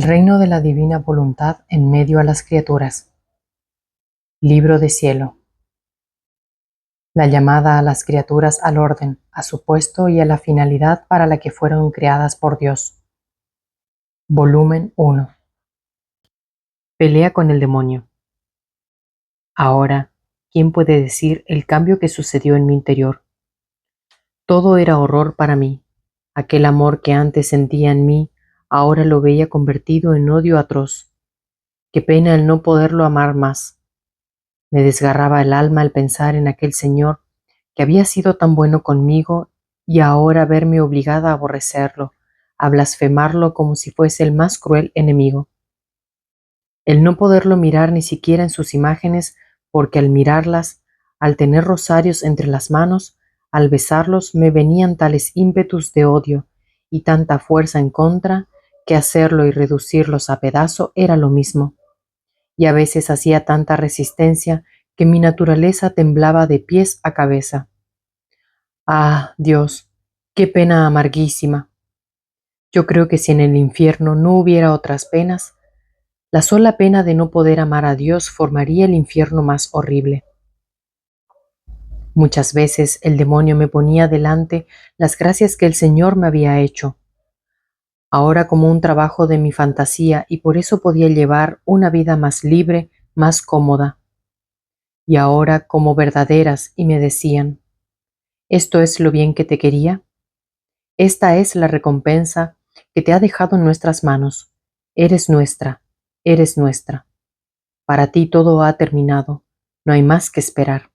reino de la divina voluntad en medio a las criaturas. Libro de cielo. La llamada a las criaturas al orden, a su puesto y a la finalidad para la que fueron creadas por Dios. Volumen 1. Pelea con el demonio. Ahora, ¿quién puede decir el cambio que sucedió en mi interior? Todo era horror para mí. Aquel amor que antes sentía en mí, ahora lo veía convertido en odio atroz. Qué pena el no poderlo amar más. Me desgarraba el alma al pensar en aquel señor que había sido tan bueno conmigo y ahora verme obligada a aborrecerlo, a blasfemarlo como si fuese el más cruel enemigo. El no poderlo mirar ni siquiera en sus imágenes, porque al mirarlas, al tener rosarios entre las manos, al besarlos me venían tales ímpetus de odio y tanta fuerza en contra, que hacerlo y reducirlos a pedazo era lo mismo. Y a veces hacía tanta resistencia que mi naturaleza temblaba de pies a cabeza. Ah, Dios, qué pena amarguísima. Yo creo que si en el infierno no hubiera otras penas, la sola pena de no poder amar a Dios formaría el infierno más horrible. Muchas veces el demonio me ponía delante las gracias que el Señor me había hecho, ahora como un trabajo de mi fantasía, y por eso podía llevar una vida más libre, más cómoda. Y ahora como verdaderas, y me decían: ¿esto es lo bien que te quería? Esta es la recompensa que te ha dejado en nuestras manos. Eres nuestra, eres nuestra. Para ti todo ha terminado, no hay más que esperar.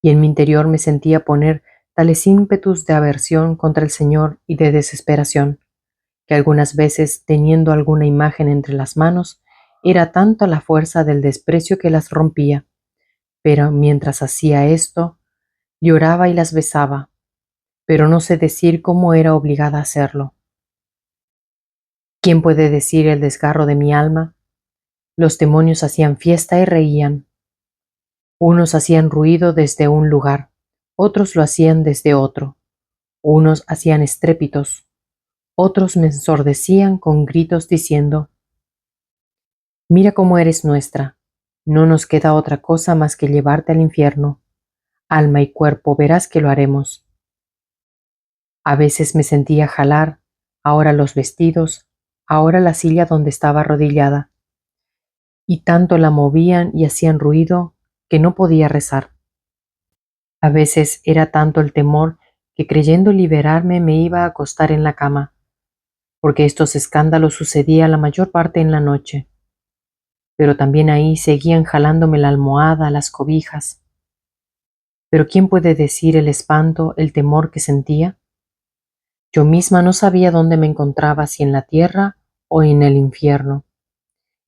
Y en mi interior me sentía poner tales ímpetus de aversión contra el Señor y de desesperación, que algunas veces, teniendo alguna imagen entre las manos, era tanta la fuerza del desprecio que las rompía. Pero mientras hacía esto, lloraba y las besaba, pero no sé decir cómo era obligada a hacerlo. ¿Quién puede decir el desgarro de mi alma? Los demonios hacían fiesta y reían. Unos hacían ruido desde un lugar, otros lo hacían desde otro. Unos hacían estrépitos, otros me ensordecían con gritos diciendo: mira cómo eres nuestra, no nos queda otra cosa más que llevarte al infierno. Alma y cuerpo, verás que lo haremos. A veces me sentía jalar, ahora los vestidos, ahora la silla donde estaba arrodillada, y tanto la movían y hacían ruido que no podía rezar. A veces era tanto el temor que, creyendo liberarme, me iba a acostar en la cama, porque estos escándalos sucedían la mayor parte en la noche. Pero también ahí seguían jalándome la almohada, las cobijas. Pero ¿quién puede decir el espanto, el temor que sentía? Yo misma no sabía dónde me encontraba, si en la tierra o en el infierno.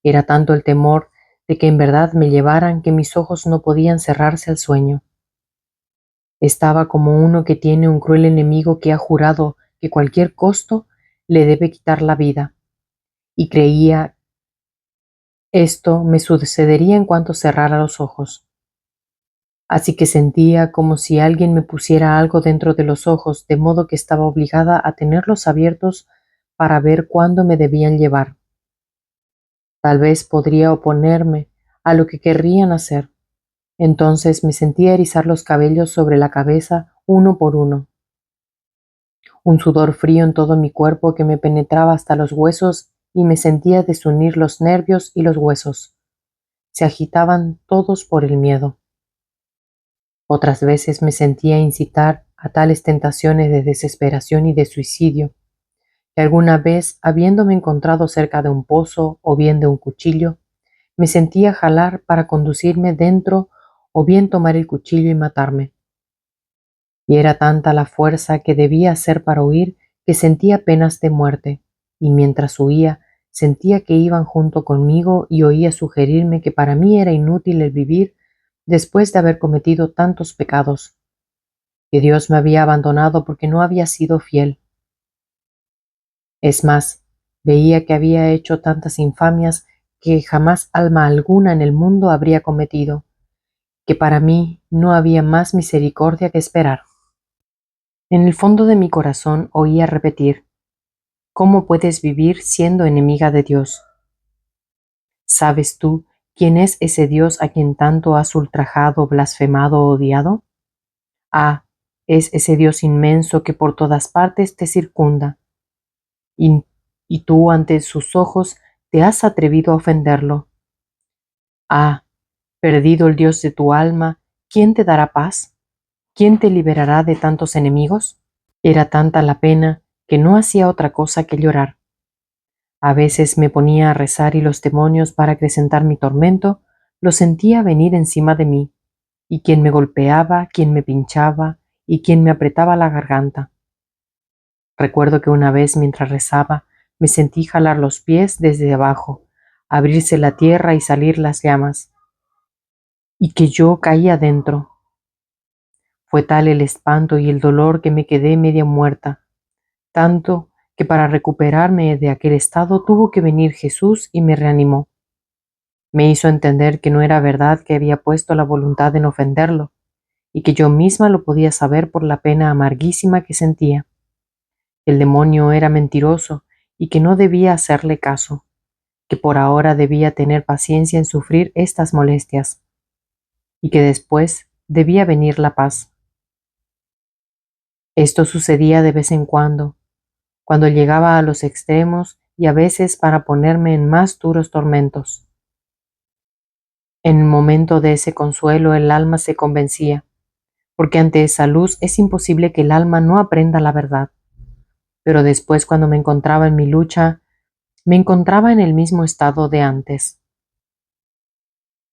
Era tanto el temor de que en verdad me llevaran que mis ojos no podían cerrarse al sueño. Estaba como uno que tiene un cruel enemigo que ha jurado que a cualquier costo le debe quitar la vida, y creía esto me sucedería en cuanto cerrara los ojos. Así que sentía como si alguien me pusiera algo dentro de los ojos, de modo que estaba obligada a tenerlos abiertos para ver cuándo me debían llevar. Tal vez podría oponerme a lo que querrían hacer. Entonces me sentía erizar los cabellos sobre la cabeza uno por uno. Un sudor frío en todo mi cuerpo que me penetraba hasta los huesos y me sentía desunir los nervios y los huesos. Se agitaban todos por el miedo. Otras veces me sentía incitar a tales tentaciones de desesperación y de suicidio, que alguna vez, habiéndome encontrado cerca de un pozo o bien de un cuchillo, me sentía jalar para conducirme dentro o bien tomar el cuchillo y matarme. Y era tanta la fuerza que debía hacer para huir que sentía penas de muerte, y mientras huía sentía que iban junto conmigo y oía sugerirme que para mí era inútil el vivir después de haber cometido tantos pecados, que Dios me había abandonado porque no había sido fiel. Es más, veía que había hecho tantas infamias que jamás alma alguna en el mundo habría cometido, que para mí no había más misericordia que esperar. En el fondo de mi corazón oía repetir: ¿Cómo puedes vivir siendo enemiga de Dios? ¿Sabes tú quién es ese Dios a quien tanto has ultrajado, blasfemado o odiado? Ah, es ese Dios inmenso que por todas partes te circunda, y, y tú ante sus ojos te has atrevido a ofenderlo. Ah, perdido el Dios de tu alma, ¿quién te dará paz? ¿Quién te liberará de tantos enemigos? Era tanta la pena que no hacía otra cosa que llorar. A veces me ponía a rezar y los demonios, para acrecentar mi tormento, los sentía venir encima de mí, y quien me golpeaba, quien me pinchaba y quien me apretaba la garganta. Recuerdo que una vez mientras rezaba me sentí jalar los pies desde abajo, abrirse la tierra y salir las llamas, y que yo caía dentro. Fue tal el espanto y el dolor que me quedé media muerta, tanto que para recuperarme de aquel estado tuvo que venir Jesús y me reanimó. Me hizo entender que no era verdad que había puesto la voluntad en ofenderlo, y que yo misma lo podía saber por la pena amarguísima que sentía. El demonio era mentiroso y que no debía hacerle caso, que por ahora debía tener paciencia en sufrir estas molestias, y que después debía venir la paz. Esto sucedía de vez en cuando llegaba a los extremos y a veces para ponerme en más duros tormentos. En el momento de ese consuelo el alma se convencía, porque ante esa luz es imposible que el alma no aprenda la verdad. Pero después, cuando me encontraba en mi lucha, me encontraba en el mismo estado de antes.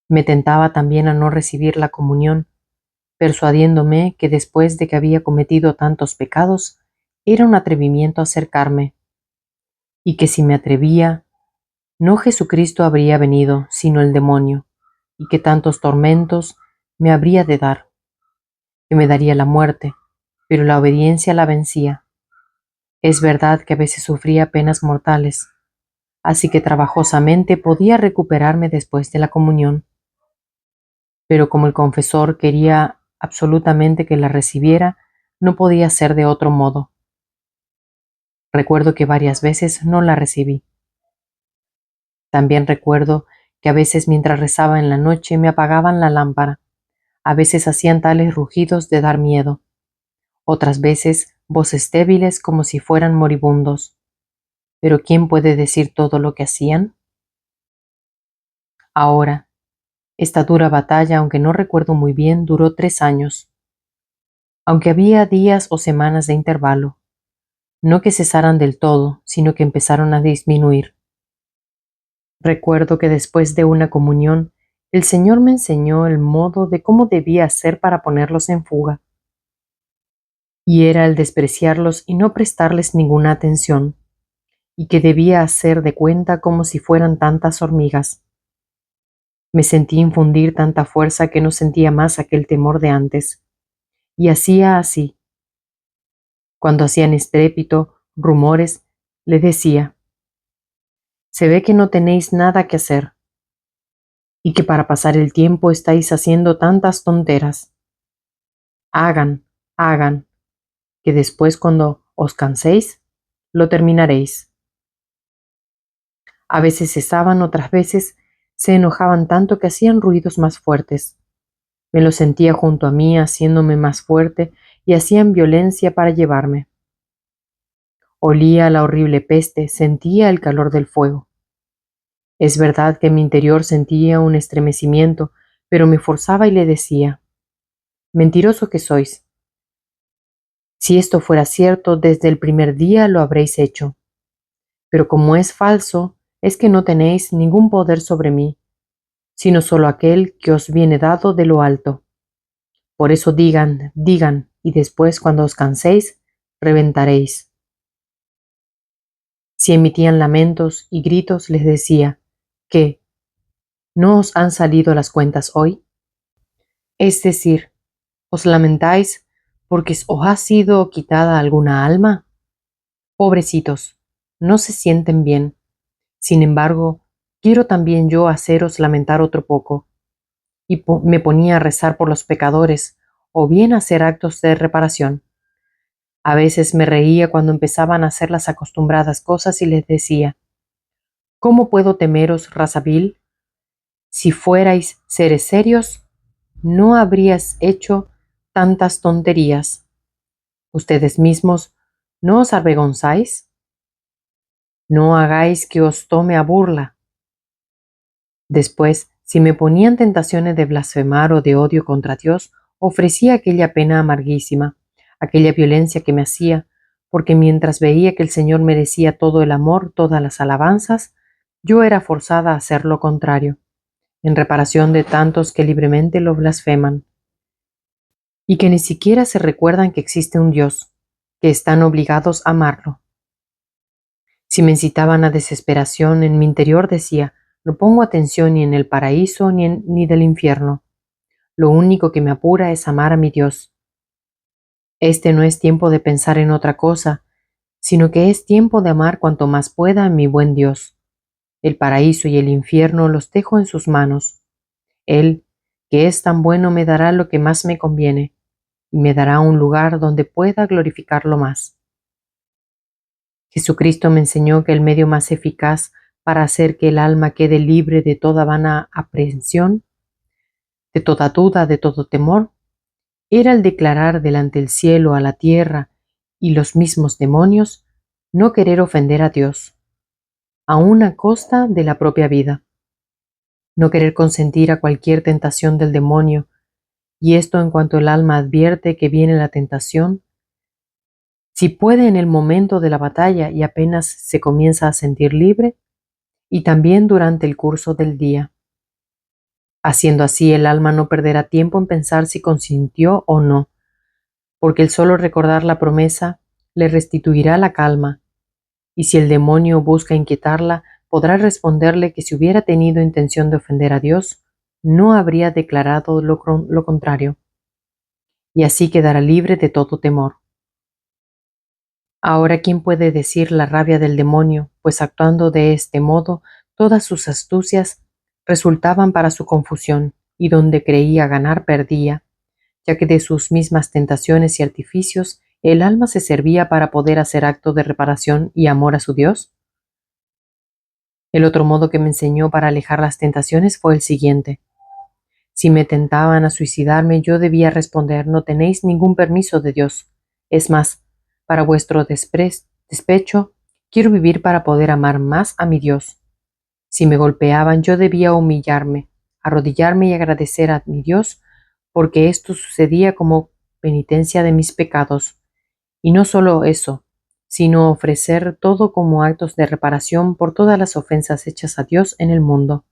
Me tentaba también a no recibir la comunión, persuadiéndome que después de que había cometido tantos pecados, era un atrevimiento acercarme, y que si me atrevía, no Jesucristo habría venido, sino el demonio, y que tantos tormentos me habría de dar, que me daría la muerte, pero la obediencia la vencía. Es verdad que a veces sufría penas mortales, así que trabajosamente podía recuperarme después de la comunión. Pero como el confesor quería absolutamente que la recibiera, no podía ser de otro modo. Recuerdo que varias veces no la recibí. También recuerdo que a veces mientras rezaba en la noche me apagaban la lámpara. A veces hacían tales rugidos de dar miedo. Otras veces voces débiles como si fueran moribundos. Pero ¿quién puede decir todo lo que hacían? Ahora, esta dura batalla, aunque no recuerdo muy bien, duró 3 años. Aunque había días o semanas de intervalo, no que cesaran del todo, sino que empezaron a disminuir. Recuerdo que después de una comunión, el Señor me enseñó el modo de cómo debía hacer para ponerlos en fuga, y era el despreciarlos y no prestarles ninguna atención, y que debía hacer de cuenta como si fueran tantas hormigas. Me sentí infundir tanta fuerza que no sentía más aquel temor de antes, y hacía así. Cuando hacían estrépito, rumores, le decía: se ve que no tenéis nada que hacer, y que para pasar el tiempo estáis haciendo tantas tonteras. Hagan, hagan, que después cuando os canséis, lo terminaréis. A veces cesaban, otras veces se enojaban tanto que hacían ruidos más fuertes. Me los sentía junto a mí, haciéndome más fuerte, y hacían violencia para llevarme. Olía la horrible peste, sentía el calor del fuego. Es verdad que en mi interior sentía un estremecimiento, pero me forzaba y le decía: mentiroso que sois. Si esto fuera cierto, desde el primer día lo habréis hecho. Pero como es falso, es que no tenéis ningún poder sobre mí, sino solo aquel que os viene dado de lo alto. Por eso digan, digan, y después, cuando os canséis, reventaréis. Si emitían lamentos y gritos, les decía: ¿qué? ¿No os han salido las cuentas hoy? Es decir, ¿os lamentáis porque os ha sido quitada alguna alma? Pobrecitos, no se sienten bien. Sin embargo, quiero también yo haceros lamentar otro poco. Y me ponía a rezar por los pecadores, o bien a hacer actos de reparación. A veces me reía cuando empezaban a hacer las acostumbradas cosas y les decía, ¿cómo puedo temeros, raza vil? Si fuerais seres serios, no habríais hecho tantas tonterías. Ustedes mismos, ¿no os avergonzáis? No hagáis que os tome a burla. Después, si me ponían tentaciones de blasfemar o de odio contra Dios, ofrecía aquella pena amarguísima, aquella violencia que me hacía, porque mientras veía que el Señor merecía todo el amor, todas las alabanzas, yo era forzada a hacer lo contrario, en reparación de tantos que libremente lo blasfeman, y que ni siquiera se recuerdan que existe un Dios, que están obligados a amarlo. Si me incitaban a desesperación, en mi interior decía, no pongo atención ni en el paraíso ni del infierno. Lo único que me apura es amar a mi Dios. Este no es tiempo de pensar en otra cosa, sino que es tiempo de amar cuanto más pueda a mi buen Dios. El paraíso y el infierno los dejo en sus manos. Él, que es tan bueno, me dará lo que más me conviene, y me dará un lugar donde pueda glorificarlo más. Jesucristo me enseñó que el medio más eficaz para hacer que el alma quede libre de toda vana aprehensión, de toda duda, de todo temor, era el declarar delante del cielo, a la tierra y los mismos demonios, no querer ofender a Dios, aun a costa de la propia vida, no querer consentir a cualquier tentación del demonio, y esto en cuanto el alma advierte que viene la tentación, si puede en el momento de la batalla y apenas se comienza a sentir libre, y también durante el curso del día. Haciendo así, el alma no perderá tiempo en pensar si consintió o no, porque el solo recordar la promesa le restituirá la calma, y si el demonio busca inquietarla, podrá responderle que si hubiera tenido intención de ofender a Dios, no habría declarado lo contrario, y así quedará libre de todo temor. Ahora, ¿quién puede decir la rabia del demonio? Pues actuando de este modo, todas sus astucias resultaban para su confusión, y donde creía ganar perdía, ya que de sus mismas tentaciones y artificios el alma se servía para poder hacer acto de reparación y amor a su Dios. El otro modo que me enseñó para alejar las tentaciones fue el siguiente. Si me tentaban a suicidarme, yo debía responder, no tenéis ningún permiso de Dios. Es más, para vuestro despecho, quiero vivir para poder amar más a mi Dios. Si me golpeaban, yo debía humillarme, arrodillarme y agradecer a mi Dios, porque esto sucedía como penitencia de mis pecados. Y no solo eso, sino ofrecer todo como actos de reparación por todas las ofensas hechas a Dios en el mundo.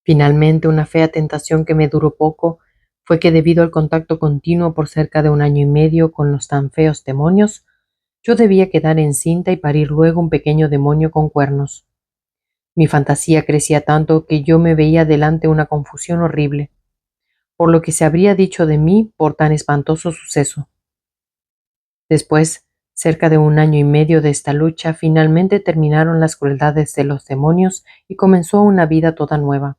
Finalmente, una fea tentación que me duró poco fue que debido al contacto continuo por cerca de 1 año y medio con los tan feos demonios, yo debía quedar encinta y parir luego un pequeño demonio con cuernos. Mi fantasía crecía tanto que yo me veía delante una confusión horrible, por lo que se habría dicho de mí por tan espantoso suceso. Después, cerca de 1 año y medio de esta lucha, finalmente terminaron las crueldades de los demonios y comenzó una vida toda nueva.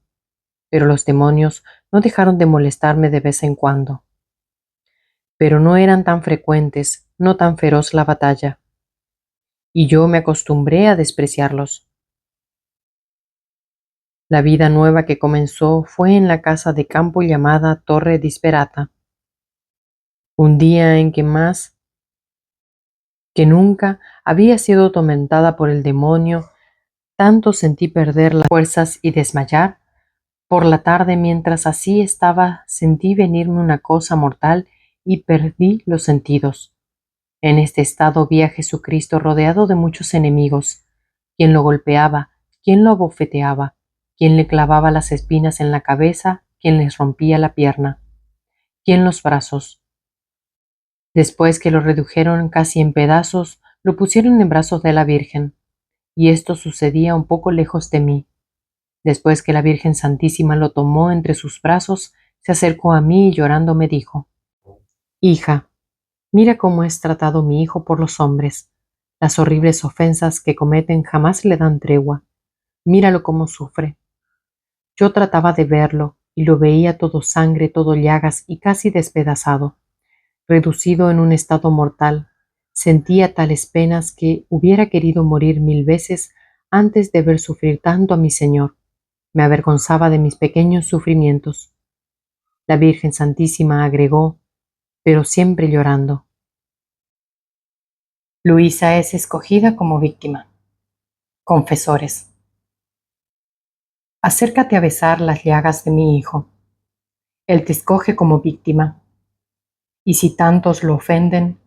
Pero los demonios no dejaron de molestarme de vez en cuando. Pero no eran tan frecuentes, no tan feroz la batalla, y yo me acostumbré a despreciarlos. La vida nueva que comenzó fue en la casa de campo llamada Torre Disperata, un día en que más que nunca había sido atormentada por el demonio, tanto sentí perder las fuerzas y desmayar. Por la tarde, mientras así estaba, sentí venirme una cosa mortal y perdí los sentidos. En este estado vi a Jesucristo rodeado de muchos enemigos, quien lo golpeaba, quien lo abofeteaba, quien le clavaba las espinas en la cabeza, quien les rompía la pierna, quien los brazos. Después que lo redujeron casi en pedazos, lo pusieron en brazos de la Virgen, y esto sucedía un poco lejos de mí. Después que la Virgen Santísima lo tomó entre sus brazos, se acercó a mí y llorando me dijo, «Hija, mira cómo es tratado mi hijo por los hombres. Las horribles ofensas que cometen jamás le dan tregua. Míralo cómo sufre». Yo trataba de verlo, y lo veía todo sangre, todo llagas y casi despedazado, reducido en un estado mortal, Sentía tales penas que hubiera querido morir 1000 veces antes de ver sufrir tanto a mi Señor. Me avergonzaba de mis pequeños sufrimientos. La Virgen Santísima agregó, pero siempre llorando: Luisa es escogida como víctima. Confesores. Acércate a besar las llagas de mi Hijo. Él te escoge como víctima. Y si tantos lo ofenden,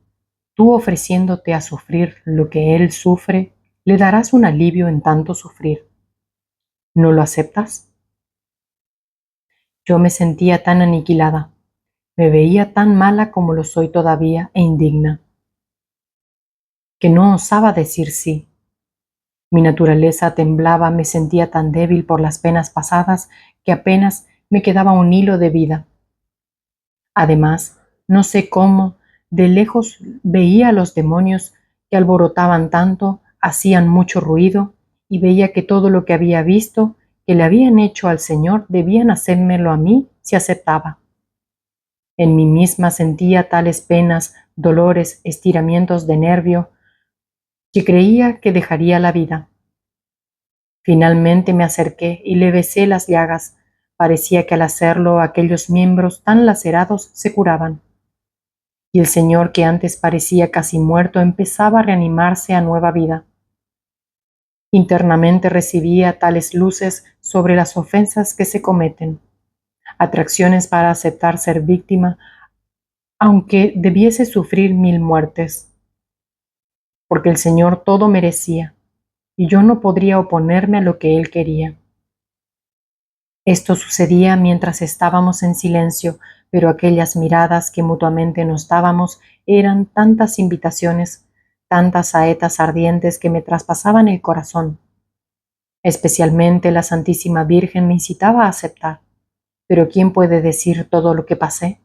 tú ofreciéndote a sufrir lo que Él sufre, le darás un alivio en tanto sufrir. ¿No lo aceptas? Yo me sentía tan aniquilada, me veía tan mala como lo soy todavía e indigna, que no osaba decir sí. Mi naturaleza temblaba, me sentía tan débil por las penas pasadas que apenas me quedaba un hilo de vida. Además, no sé cómo, de lejos veía a los demonios que alborotaban tanto, hacían mucho ruido, y veía que todo lo que había visto que le habían hecho al Señor debían hacérmelo a mí si aceptaba. En mí misma sentía tales penas, dolores, estiramientos de nervio, que creía que dejaría la vida. Finalmente me acerqué y le besé las llagas. Parecía que al hacerlo aquellos miembros tan lacerados se curaban. Y el Señor, que antes parecía casi muerto, empezaba a reanimarse a nueva vida. Internamente recibía tales luces sobre las ofensas que se cometen, atracciones para aceptar ser víctima, aunque debiese sufrir 1000 muertes, porque el Señor todo merecía, y yo no podría oponerme a lo que Él quería. Esto sucedía mientras estábamos en silencio, pero aquellas miradas que mutuamente nos dábamos eran tantas invitaciones, tantas saetas ardientes que me traspasaban el corazón. Especialmente la Santísima Virgen me incitaba a aceptar. Pero ¿quién puede decir todo lo que pasé?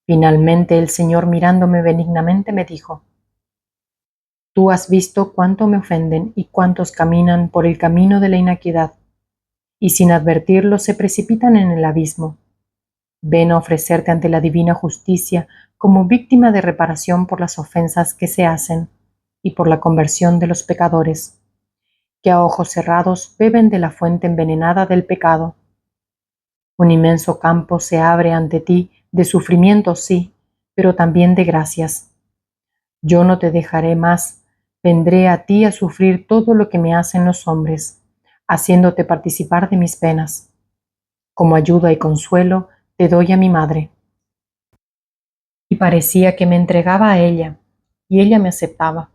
Finalmente el Señor, mirándome benignamente, me dijo: Tú has visto cuánto me ofenden y cuántos caminan por el camino de la iniquidad, y sin advertirlo se precipitan en el abismo. Ven a ofrecerte ante la divina justicia como víctima de reparación por las ofensas que se hacen y por la conversión de los pecadores, que a ojos cerrados beben de la fuente envenenada del pecado. Un inmenso campo se abre ante ti de sufrimiento, sí, pero también de gracias. Yo no te dejaré más, vendré a ti a sufrir todo lo que me hacen los hombres, haciéndote participar de mis penas. Como ayuda y consuelo te doy a mi madre. Y parecía que me entregaba a ella, y ella me aceptaba.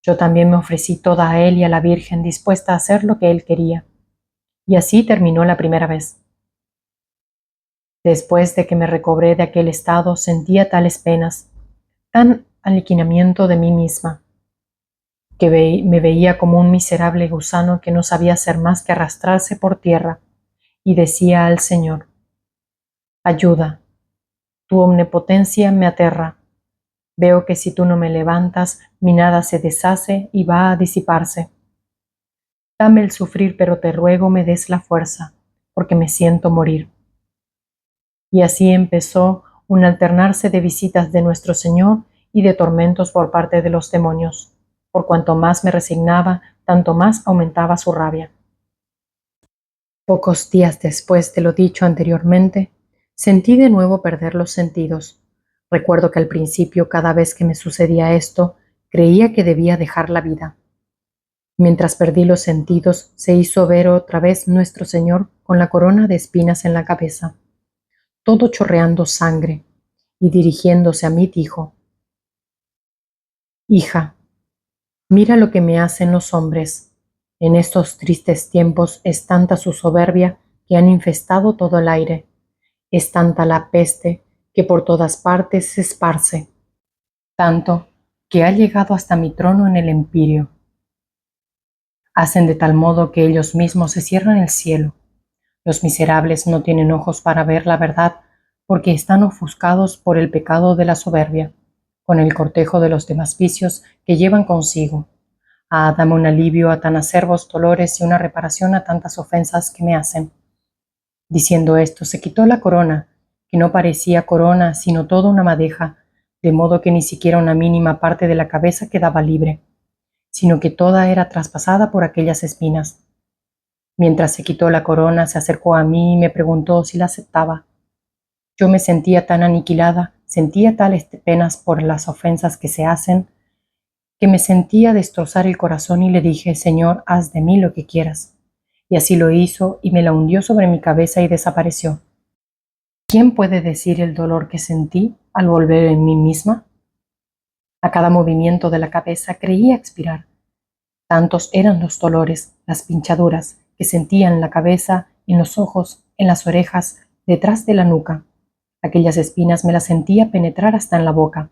Yo también me ofrecí toda a él y a la Virgen, dispuesta a hacer lo que él quería. Y así terminó la primera vez. Después de que me recobré de aquel estado, sentía tales penas, tan aliquinamiento de mí misma, que me veía como un miserable gusano que no sabía hacer más que arrastrarse por tierra, y decía al Señor: Ayuda, tu omnipotencia me aterra. Veo que si tú no me levantas, mi nada se deshace y va a disiparse. Dame el sufrir, pero te ruego me des la fuerza, porque me siento morir. Y así empezó un alternarse de visitas de nuestro Señor y de tormentos por parte de los demonios. Por cuanto más me resignaba, tanto más aumentaba su rabia. Pocos días después de lo dicho anteriormente, sentí de nuevo perder los sentidos. Recuerdo que al principio, cada vez que me sucedía esto, creía que debía dejar la vida. Mientras perdí los sentidos, se hizo ver otra vez nuestro Señor con la corona de espinas en la cabeza, todo chorreando sangre, y dirigiéndose a mí dijo: Hija, mira lo que me hacen los hombres. En estos tristes tiempos es tanta su soberbia que han infestado todo el aire. Es tanta la peste que por todas partes se esparce, tanto que ha llegado hasta mi trono en el empirio. Hacen de tal modo que ellos mismos se cierran el cielo. Los miserables no tienen ojos para ver la verdad, porque están ofuscados por el pecado de la soberbia, con el cortejo de los demás vicios que llevan consigo. Ah, dame un alivio a tan acerbos dolores y una reparación a tantas ofensas que me hacen. Diciendo esto, se quitó la corona, que no parecía corona, sino toda una madeja, de modo que ni siquiera una mínima parte de la cabeza quedaba libre, sino que toda era traspasada por aquellas espinas. Mientras se quitó la corona, se acercó a mí y me preguntó si la aceptaba. Yo me sentía tan aniquilada, sentía tales penas por las ofensas que se hacen, que me sentía destrozar el corazón y le dije: Señor, haz de mí lo que quieras. Y así lo hizo y me la hundió sobre mi cabeza y desapareció. ¿Quién puede decir el dolor que sentí al volver en mí misma? A cada movimiento de la cabeza creía expirar. Tantos eran los dolores, las pinchaduras que sentía en la cabeza, en los ojos, en las orejas, detrás de la nuca. Aquellas espinas me las sentía penetrar hasta en la boca,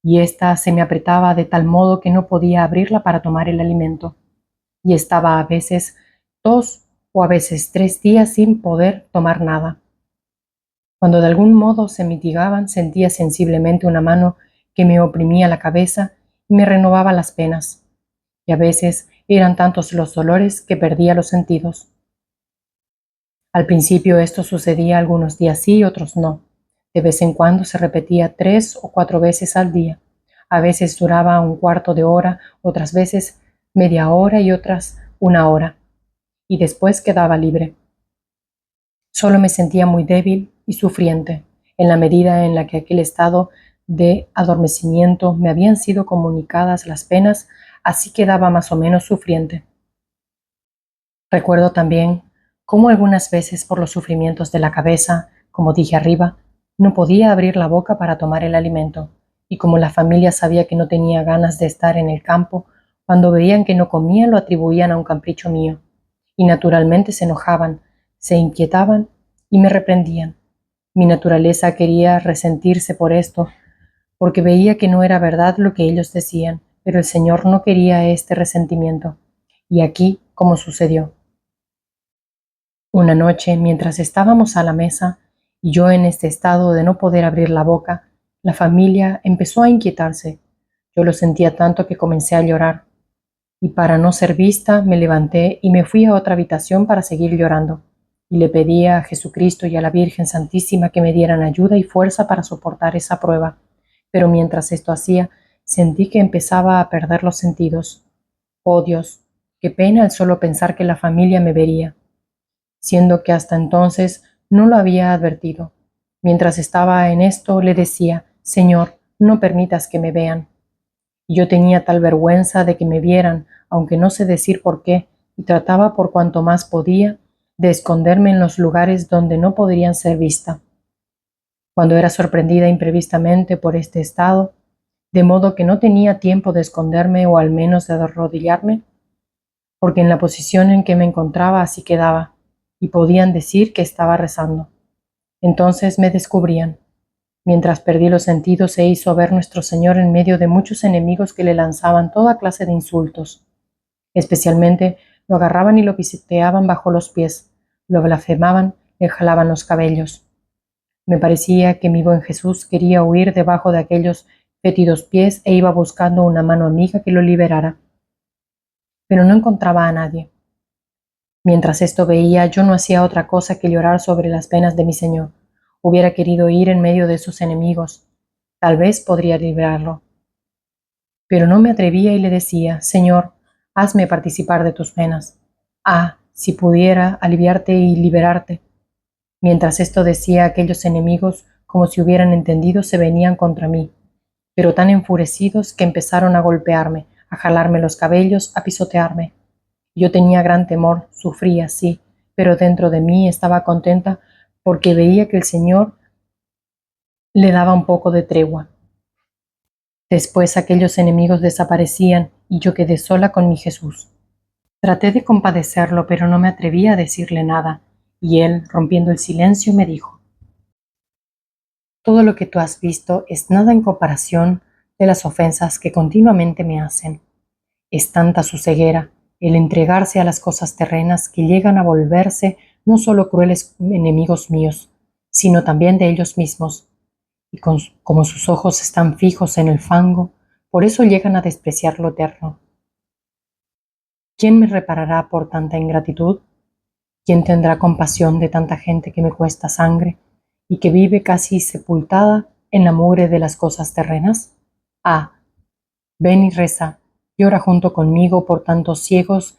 y ésta se me apretaba de tal modo que no podía abrirla para tomar el alimento, y estaba a veces 2 o a veces 3 días sin poder tomar nada. Cuando de algún modo se mitigaban, sentía sensiblemente una mano que me oprimía la cabeza y me renovaba las penas, y a veces eran tantos los dolores que perdía los sentidos. Al principio esto sucedía algunos días sí y otros no. De vez en cuando se repetía 3 o 4 veces al día. A veces duraba un cuarto de hora, otras veces media hora y otras una hora, y después quedaba libre. Solo me sentía muy débil y sufriente, en la medida en la que aquel estado de adormecimiento me habían sido comunicadas las penas, así quedaba más o menos sufriente. Recuerdo también cómo algunas veces por los sufrimientos de la cabeza, como dije arriba, no podía abrir la boca para tomar el alimento, y como la familia sabía que no tenía ganas de estar en el campo, cuando veían que no comía lo atribuían a un capricho mío, y naturalmente se enojaban, se inquietaban y me reprendían. Mi naturaleza quería resentirse por esto, porque veía que no era verdad lo que ellos decían, pero el Señor no quería este resentimiento. Y aquí, como sucedió. Una noche, mientras estábamos a la mesa, y yo en este estado de no poder abrir la boca, la familia empezó a inquietarse. Yo lo sentía tanto que comencé a llorar, y para no ser vista me levanté y me fui a otra habitación para seguir llorando, y le pedí a Jesucristo y a la Virgen Santísima que me dieran ayuda y fuerza para soportar esa prueba. Pero mientras esto hacía, sentí que empezaba a perder los sentidos. Oh Dios, qué pena el solo pensar que la familia me vería, siendo que hasta entonces no lo había advertido. Mientras estaba en esto, le decía: Señor, no permitas que me vean. Y yo tenía tal vergüenza de que me vieran, aunque no sé decir por qué, y trataba por cuanto más podía de esconderme en los lugares donde no podrían ser vista. Cuando era sorprendida imprevistamente por este estado, de modo que no tenía tiempo de esconderme o al menos de arrodillarme, porque en la posición en que me encontraba así quedaba, y podían decir que estaba rezando. Entonces me descubrían. Mientras perdí los sentidos, se hizo ver nuestro Señor en medio de muchos enemigos que le lanzaban toda clase de insultos. Especialmente lo agarraban y lo pisoteaban bajo los pies, lo blasfemaban, le jalaban los cabellos. Me parecía que mi buen Jesús quería huir debajo de aquellos fétidos pies e iba buscando una mano amiga que lo liberara. Pero no encontraba a nadie. Mientras esto veía, yo no hacía otra cosa que llorar sobre las penas de mi Señor. Hubiera querido ir en medio de sus enemigos. Tal vez podría librarlo. Pero no me atrevía y le decía: Señor, hazme participar de tus penas. Ah, si pudiera aliviarte y liberarte. Mientras esto decía, aquellos enemigos, como si hubieran entendido, se venían contra mí, pero tan enfurecidos que empezaron a golpearme, a jalarme los cabellos, a pisotearme. Yo tenía gran temor, sufría, sí, pero dentro de mí estaba contenta porque veía que el Señor le daba un poco de tregua. Después aquellos enemigos desaparecían y yo quedé sola con mi Jesús. Traté de compadecerlo, pero no me atrevía a decirle nada, y él, rompiendo el silencio, me dijo: todo lo que tú has visto es nada en comparación de las ofensas que continuamente me hacen. Es tanta su ceguera, el entregarse a las cosas terrenas, que llegan a volverse no solo crueles enemigos míos, sino también de ellos mismos, y como sus ojos están fijos en el fango, por eso llegan a despreciar lo eterno. ¿Quién me reparará por tanta ingratitud? ¿Quién tendrá compasión de tanta gente que me cuesta sangre y que vive casi sepultada en la mugre de las cosas terrenas? Ah, ven y reza, llora junto conmigo por tantos ciegos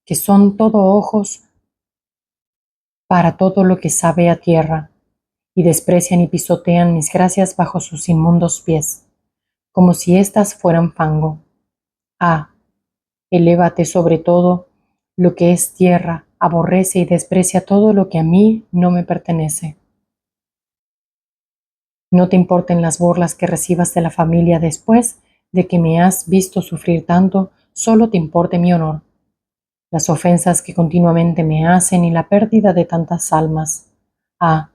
que son todo ojos para todo lo que sabe a tierra, y desprecian y pisotean mis gracias bajo sus inmundos pies, como si éstas fueran fango. Ah, elévate sobre todo lo que es tierra, aborrece y desprecia todo lo que a mí no me pertenece. No te importen las burlas que recibas de la familia después de que me has visto sufrir tanto, solo te importe mi honor, las ofensas que continuamente me hacen y la pérdida de tantas almas. Ah,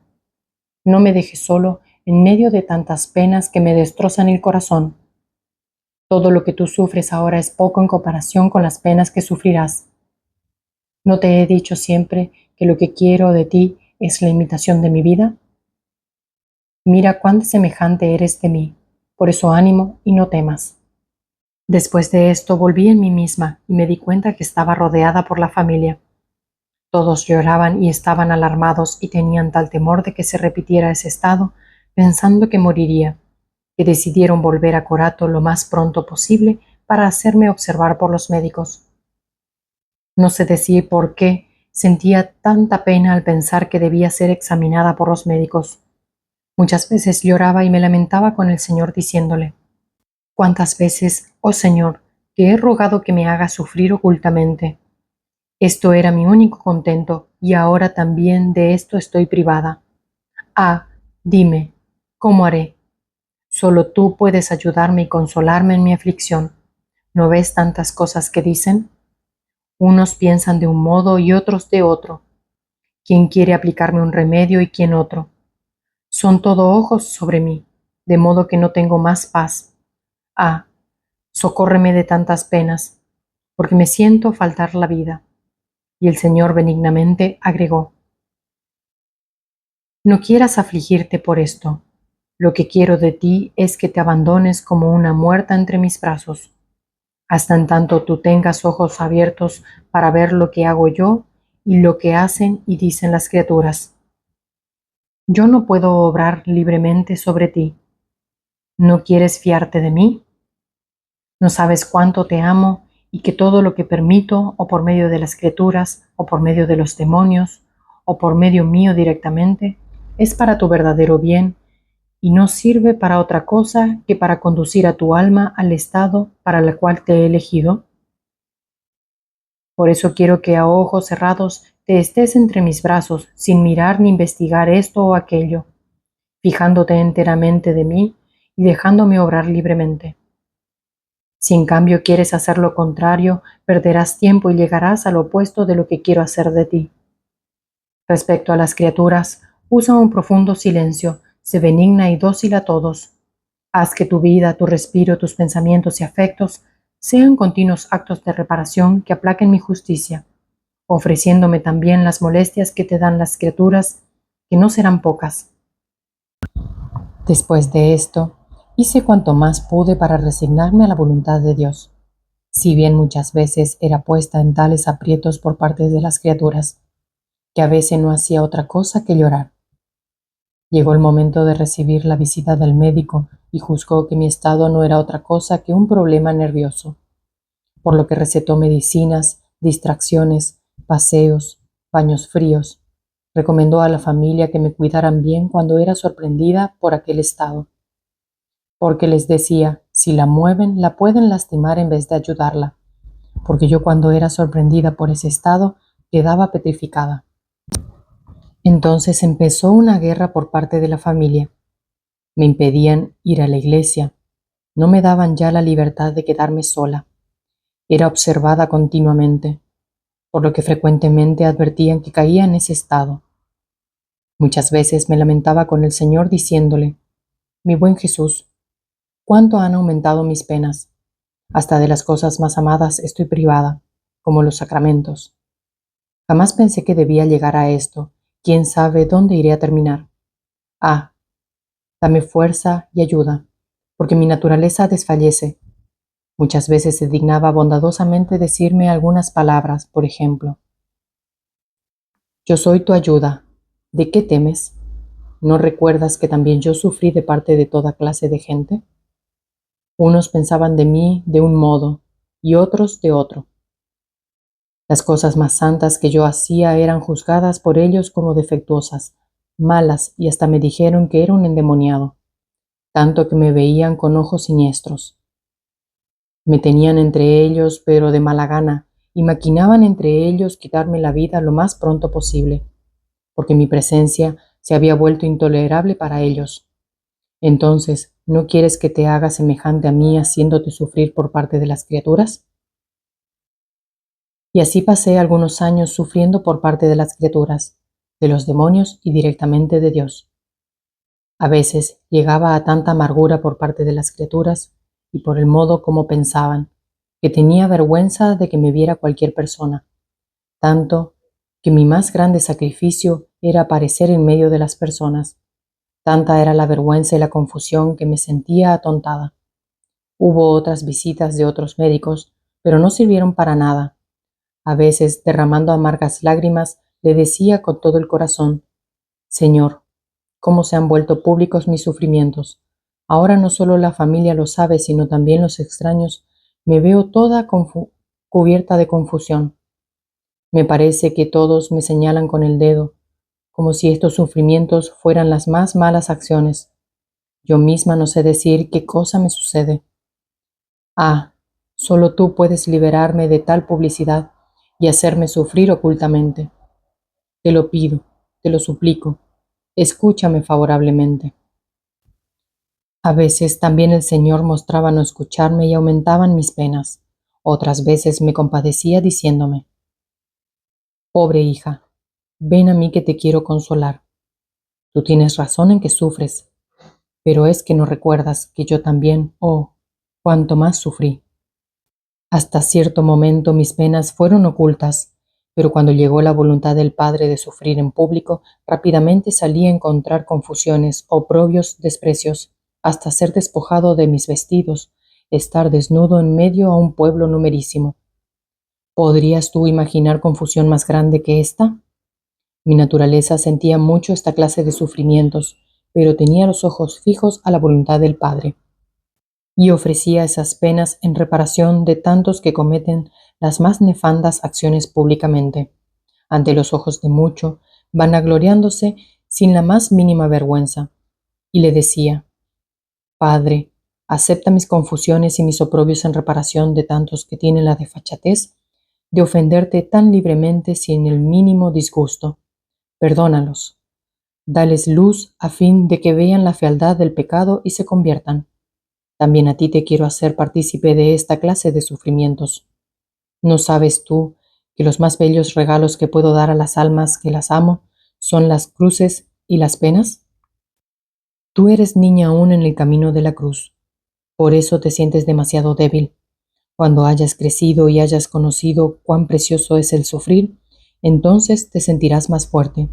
no me dejes solo en medio de tantas penas que me destrozan el corazón. Todo lo que tú sufres ahora es poco en comparación con las penas que sufrirás. ¿No te he dicho siempre que lo que quiero de ti es la imitación de mi vida? Mira cuán semejante eres de mí, por eso ánimo y no temas. Después de esto volví en mí misma y me di cuenta que estaba rodeada por la familia. Todos lloraban y estaban alarmados y tenían tal temor de que se repitiera ese estado, pensando que moriría, que decidieron volver a Corato lo más pronto posible para hacerme observar por los médicos. No sé decir por qué sentía tanta pena al pensar que debía ser examinada por los médicos. Muchas veces lloraba y me lamentaba con el Señor diciéndole: «¿Cuántas veces, oh Señor, te he rogado que me hagas sufrir ocultamente? Esto era mi único contento y ahora también de esto estoy privada. Ah, dime, ¿cómo haré? Solo tú puedes ayudarme y consolarme en mi aflicción. ¿No ves tantas cosas que dicen? Unos piensan de un modo y otros de otro. ¿Quién quiere aplicarme un remedio y quién otro? Son todo ojos sobre mí, de modo que no tengo más paz. Ah, socórreme de tantas penas, porque me siento faltar la vida». Y el Señor benignamente agregó: «No quieras afligirte por esto. Lo que quiero de ti es que te abandones como una muerta entre mis brazos, hasta en tanto tú tengas ojos abiertos para ver lo que hago yo y lo que hacen y dicen las criaturas. Yo no puedo obrar libremente sobre ti. ¿No quieres fiarte de mí? ¿No sabes cuánto te amo y que todo lo que permito, o por medio de las criaturas, o por medio de los demonios, o por medio mío directamente, es para tu verdadero bien y no sirve para otra cosa que para conducir a tu alma al estado para el cual te he elegido? Por eso quiero que a ojos cerrados te estés entre mis brazos, sin mirar ni investigar esto o aquello, fijándote enteramente de mí y dejándome obrar libremente. Si en cambio quieres hacer lo contrario, perderás tiempo y llegarás al opuesto de lo que quiero hacer de ti. Respecto a las criaturas, usa un profundo silencio, sé benigna y dócil a todos. Haz que tu vida, tu respiro, tus pensamientos y afectos sean continuos actos de reparación que aplaquen mi justicia, ofreciéndome también las molestias que te dan las criaturas, que no serán pocas. Después de esto, hice cuanto más pude para resignarme a la voluntad de Dios, si bien muchas veces era puesta en tales aprietos por parte de las criaturas, que a veces no hacía otra cosa que llorar. Llegó el momento de recibir la visita del médico y juzgó que mi estado no era otra cosa que un problema nervioso, por lo que recetó medicinas, distracciones, paseos, baños fríos. Recomendó a la familia que me cuidaran bien cuando era sorprendida por aquel estado, porque les decía, si la mueven, la pueden lastimar en vez de ayudarla, porque yo cuando era sorprendida por ese estado quedaba petrificada. Entonces empezó una guerra por parte de la familia. Me impedían ir a la iglesia, no me daban ya la libertad de quedarme sola. Era observada continuamente, por lo que frecuentemente advertían que caía en ese estado. Muchas veces me lamentaba con el Señor diciéndole: «Mi buen Jesús, cuánto han aumentado mis penas. Hasta de las cosas más amadas estoy privada, como los sacramentos. Jamás pensé que debía llegar a esto. ¿Quién sabe dónde iré a terminar? Ah, dame fuerza y ayuda, porque mi naturaleza desfallece». Muchas veces se dignaba bondadosamente decirme algunas palabras, por ejemplo: «Yo soy tu ayuda. ¿De qué temes? ¿no recuerdas que también yo sufrí de parte de toda clase de gente? Unos pensaban de mí de un modo y otros de otro. Las cosas más santas que yo hacía eran juzgadas por ellos como defectuosas, malas, y hasta me dijeron que era un endemoniado, tanto que me veían con ojos siniestros. Me tenían entre ellos, pero de mala gana, y maquinaban entre ellos quitarme la vida lo más pronto posible, porque mi presencia se había vuelto intolerable para ellos. Entonces, ¿no quieres que te haga semejante a mí haciéndote sufrir por parte de las criaturas? Y así pasé algunos años sufriendo por parte de las criaturas, de los demonios y directamente de Dios. A veces llegaba a tanta amargura por parte de las criaturas y por el modo como pensaban, que tenía vergüenza de que me viera cualquier persona, tanto que mi más grande sacrificio era aparecer en medio de las personas. Tanta era la vergüenza y la confusión que me sentía atontada. Hubo otras visitas de otros médicos, pero no sirvieron para nada. A veces, derramando amargas lágrimas, le decía con todo el corazón: Señor, cómo se han vuelto públicos mis sufrimientos. Ahora no solo la familia lo sabe, sino también los extraños. Me veo toda cubierta de confusión. Me parece que todos me señalan con el dedo, como si estos sufrimientos fueran las más malas acciones. Yo misma no sé decir qué cosa me sucede. Ah, solo tú puedes liberarme de tal publicidad y hacerme sufrir ocultamente. Te lo pido, te lo suplico, escúchame favorablemente. A veces también el Señor mostraba no escucharme y aumentaban mis penas. Otras veces me compadecía diciéndome: Pobre hija, ven a mí que te quiero consolar. Tú tienes razón en que sufres, pero es que no recuerdas que yo también, oh, cuánto más sufrí. Hasta cierto momento mis penas fueron ocultas, pero cuando llegó la voluntad del Padre de sufrir en público, rápidamente salí a encontrar confusiones, oprobios, desprecios, hasta ser despojado de mis vestidos, estar desnudo en medio a un pueblo numerísimo. ¿Podrías tú imaginar confusión más grande que esta? Mi naturaleza sentía mucho esta clase de sufrimientos, pero tenía los ojos fijos a la voluntad del Padre, y ofrecía esas penas en reparación de tantos que cometen las más nefandas acciones públicamente, ante los ojos de mucho, vanagloriándose sin la más mínima vergüenza. Y le decía: Padre, acepta mis confusiones y mis oprobios en reparación de tantos que tienen la desfachatez de ofenderte tan libremente sin el mínimo disgusto. Perdónalos. Dales luz a fin de que vean la fealdad del pecado y se conviertan. También a ti te quiero hacer partícipe de esta clase de sufrimientos. ¿No sabes tú que los más bellos regalos que puedo dar a las almas que las amo son las cruces y las penas? Tú eres niña aún en el camino de la cruz, por eso te sientes demasiado débil. Cuando hayas crecido y hayas conocido cuán precioso es el sufrir, entonces te sentirás más fuerte.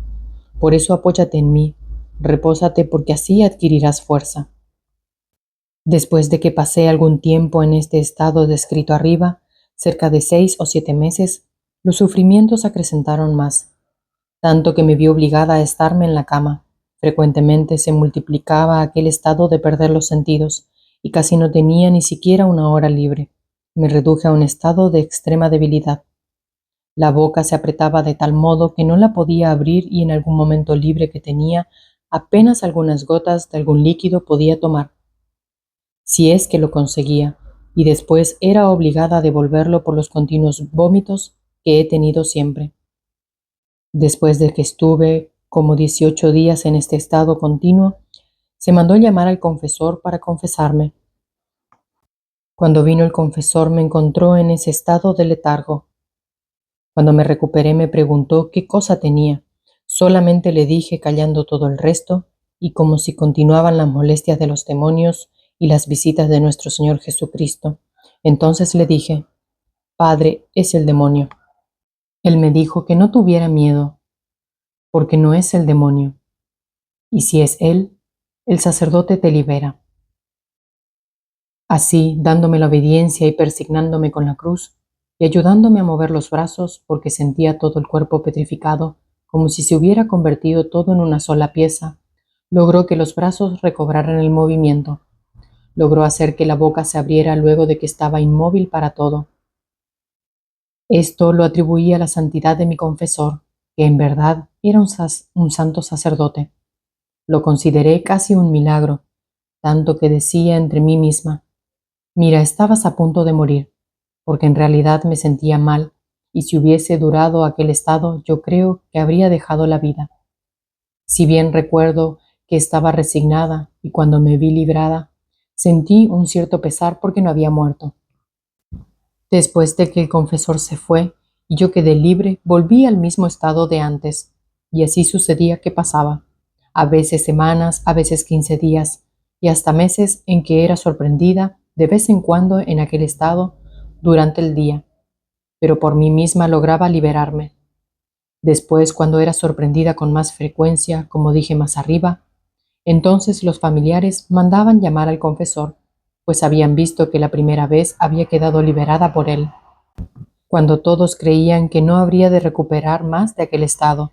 Por eso apóyate en mí, repósate porque así adquirirás fuerza. Después de que pasé algún tiempo en este estado descrito arriba, cerca de 6 o 7 meses, los sufrimientos acrecentaron más, tanto que me vi obligada a estarme en la cama. Frecuentemente se multiplicaba aquel estado de perder los sentidos, y casi no tenía ni siquiera una hora libre. Me reduje a un estado de extrema debilidad. La boca se apretaba de tal modo que no la podía abrir y en algún momento libre que tenía, apenas algunas gotas de algún líquido podía tomar, si es que lo conseguía, y después era obligada a devolverlo por los continuos vómitos que he tenido siempre. Después de que estuve como 18 días en este estado continuo, se mandó llamar al confesor para confesarme. Cuando vino el confesor me encontró en ese estado de letargo. Cuando me recuperé me preguntó qué cosa tenía. Solamente le dije, callando todo el resto, y como si continuaban las molestias de los demonios y las visitas de nuestro Señor Jesucristo. Entonces le dije: Padre, es el demonio. Él me dijo que no tuviera miedo, porque no es el demonio, y si es él, el sacerdote te libera. Así, dándome la obediencia y persignándome con la cruz, y ayudándome a mover los brazos, porque sentía todo el cuerpo petrificado, como si se hubiera convertido todo en una sola pieza, logró que los brazos recobraran el movimiento. Logró hacer que la boca se abriera luego de que estaba inmóvil para todo. Esto lo atribuía a la santidad de mi confesor, que en verdad era un santo sacerdote. Lo consideré casi un milagro, tanto que decía entre mí misma: mira, estabas a punto de morir, porque en realidad me sentía mal, y si hubiese durado aquel estado, yo creo que habría dejado la vida. Si bien recuerdo que estaba resignada, y cuando me vi librada, sentí un cierto pesar porque no había muerto. Después de que el confesor se fue y yo quedé libre, volví al mismo estado de antes, y así sucedía que pasaba, a veces semanas, a veces 15 días, y hasta meses en que era sorprendida de vez en cuando en aquel estado durante el día, pero por mí misma lograba liberarme. Después, cuando era sorprendida con más frecuencia, como dije más arriba, entonces los familiares mandaban llamar al confesor, pues habían visto que la primera vez había quedado liberada por él, cuando todos creían que no habría de recuperar más de aquel estado,